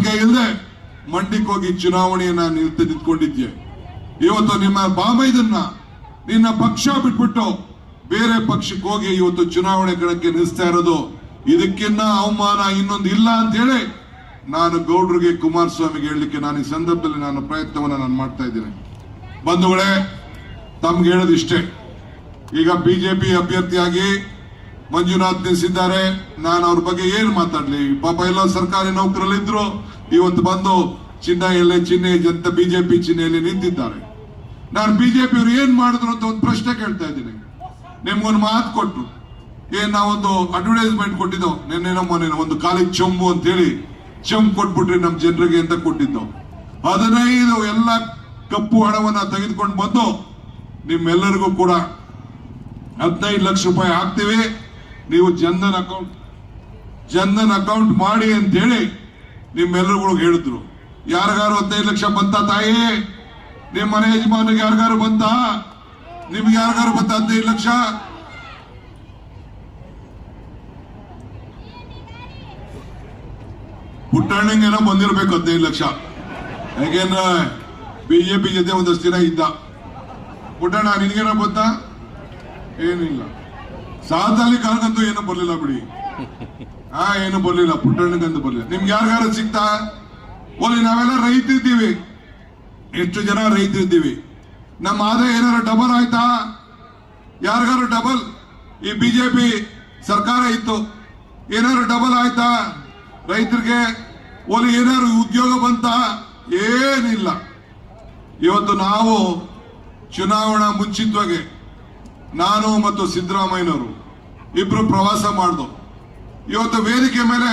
ನಂಬಿಕೆ ಇಲ್ಲದೆ ಮಂಡಿಗೆ ಹೋಗಿ ಚುನಾವಣೆಯನ್ನ ನಿಂತ್ಕೊಂಡಿದ್ಯೆ. ಇವತ್ತು ನಿಮ್ಮ ಬಾಮೈದನ್ನ ನಿನ್ನ ಪಕ್ಷ ಬಿಟ್ಬಿಟ್ಟು ಬೇರೆ ಪಕ್ಷಕ್ಕೆ ಹೋಗಿ ಇವತ್ತು ಚುನಾವಣೆ ಕಣಕ್ಕೆ ನಿಲ್ಲಿಸ್ತಾ ಇರೋದು, ಇದಕ್ಕಿನ್ನ ಅವಮಾನ ಇನ್ನೊಂದು ಇಲ್ಲ ಅಂತ ಹೇಳಿ ನಾನು ಗೌಡ್ರಿಗೆ, ಕುಮಾರಸ್ವಾಮಿಗೆ ಹೇಳಲಿಕ್ಕೆ ನಾನು ಈ ಸಂದರ್ಭದಲ್ಲಿ ನಾನು ಪ್ರಯತ್ನವನ್ನ ನಾನು ಮಾಡ್ತಾ ಇದ್ದೇನೆ. ಬಂಧುಗಳೇ, ತಮ್ಗೆ ಹೇಳೋದಿಷ್ಟೇ, ಈಗ ಬಿಜೆಪಿ ಅಭ್ಯರ್ಥಿಯಾಗಿ ಮಂಜುನಾಥ್ ನಿಲ್ಲಿಸಿದ್ದಾರೆ. ನಾನು ಅವ್ರ ಬಗ್ಗೆ ಏನ್ ಮಾತಾಡ್ಲಿ? ಪಾಪ ಎಲ್ಲ ಸರ್ಕಾರಿ ನೌಕರಲ್ಲಿದ್ರು, ಇವತ್ತು ಬಂದು ಚಿಹ್ನೆ ಜನತಾ ಬಿಜೆಪಿ ಚಿಹ್ನೆಯಲ್ಲಿ ನಿಂತಿದ್ದಾರೆ. ನಾನು ಬಿಜೆಪಿ ಅವ್ರು ಏನ್ ಮಾಡಿದ್ರು ಅಂತ ಒಂದು ಪ್ರಶ್ನೆ ಕೇಳ್ತಾ ಇದ್ದೀನಿ. ನಿಮ್ಗೊಂದು ಮಾತು ಕೊಟ್ರು, ನಾವೊಂದು ಅಡ್ವರ್ಟೈಸ್ಮೆಂಟ್ ಕೊಟ್ಟಿದ್ದೋ ನೆನ್ನೆನೋ ಮೊನ್ನೆ, ಒಂದು ಕಾಲಿಗೆ ಚೊಂಬು ಅಂತ ಹೇಳಿ ಚೊಂಬು ಕೊಟ್ಬಿಟ್ರಿ ನಮ್ಮ ಜನರಿಗೆ ಅಂತ ಕೊಟ್ಟಿದ್ದೋ. 15 ಎಲ್ಲ ಕಪ್ಪು ಹಣವನ್ನ ತೆಗೆದುಕೊಂಡು ಬಂದು ನಿಮ್ಮೆಲ್ಲರಿಗೂ ಕೂಡ 15 ಲಕ್ಷ ರೂಪಾಯಿ ಹಾಕ್ತೀವಿ, ನೀವು ಜನಧನ್ ಅಕೌಂಟ್ ಮಾಡಿ ಅಂತ ಹೇಳಿ ನಿಮ್ಮೆಲ್ಲರಿಗೂ ಹೇಳಿದ್ರು. ಯಾರಿಗಾರು 15 ಲಕ್ಷ ಬಂತ ತಾಯಿ? ನಿಮ್ಮ ಮನೆ ಯಜಮಾನಿಗೆ ಯಾರಿಗಾರು ಬಂತ? ನಿಮ್ಗೆ ಯಾರಿಗಾರು ಬಂತ 15 ಲಕ್ಷ? ಪುಟ್ಟಣ್ಣಂಗೇನೋ ಬಂದಿರ್ಬೇಕು 15 ಲಕ್ಷ. ಯಾಕೆಂದ್ರೆ ಬಿಜೆಪಿ ಜೊತೆ ಒಂದಷ್ಟು ದಿನ ಇದ್ದ. ಪುಟ್ಟಣ್ಣ ನಿನ್ಗೇನೋ ಬಂತ? ಏನಿಲ್ಲ. ಸಾಧಾಲಿ ಕಾಲಕ್ಕಂತೂ ಏನು ಬರ್ಲಿಲ್ಲ ಬಿಡಿ, ಏನು ಬರ್ಲಿಲ್ಲ, ಪುಟ್ಟಣ್ಣಗಂತೂ ಬರ್ಲಿಲ್ಲ. ನಿಮ್ಗೆ ಯಾರಿಗಾರು ಸಿಗ್ತಾ? ಓಲಿ ನಾವೆಲ್ಲ ರೈತರಿದ್ದೀವಿ, ಎಷ್ಟು ಜನ ರೈತರಿದ್ದೀವಿ, ನಮ್ಮ ಆದಾಯ ಏನಾರು ಡಬಲ್ ಆಯ್ತಾ? ಯಾರಿಗಾರು ಡಬಲ್? ಈ ಬಿಜೆಪಿ ಸರ್ಕಾರ ಇತ್ತು, ಏನಾರು ಡಬಲ್ ಆಯ್ತಾ ರೈತರಿಗೆ? ಓಲಿ ಏನಾರು ಉದ್ಯೋಗ ಬಂತ? ಏನಿಲ್ಲ. ಇವತ್ತು ನಾವು ಚುನಾವಣಾ ಮುಂಚಿತವಾಗಿ ನಾನು ಮತ್ತು ಸಿದ್ದರಾಮಯ್ಯನವರು ಇಬ್ರು ಪ್ರವಾಸ ಮಾಡ್ದು. ಇವತ್ತು ವೇದಿಕೆ ಮೇಲೆ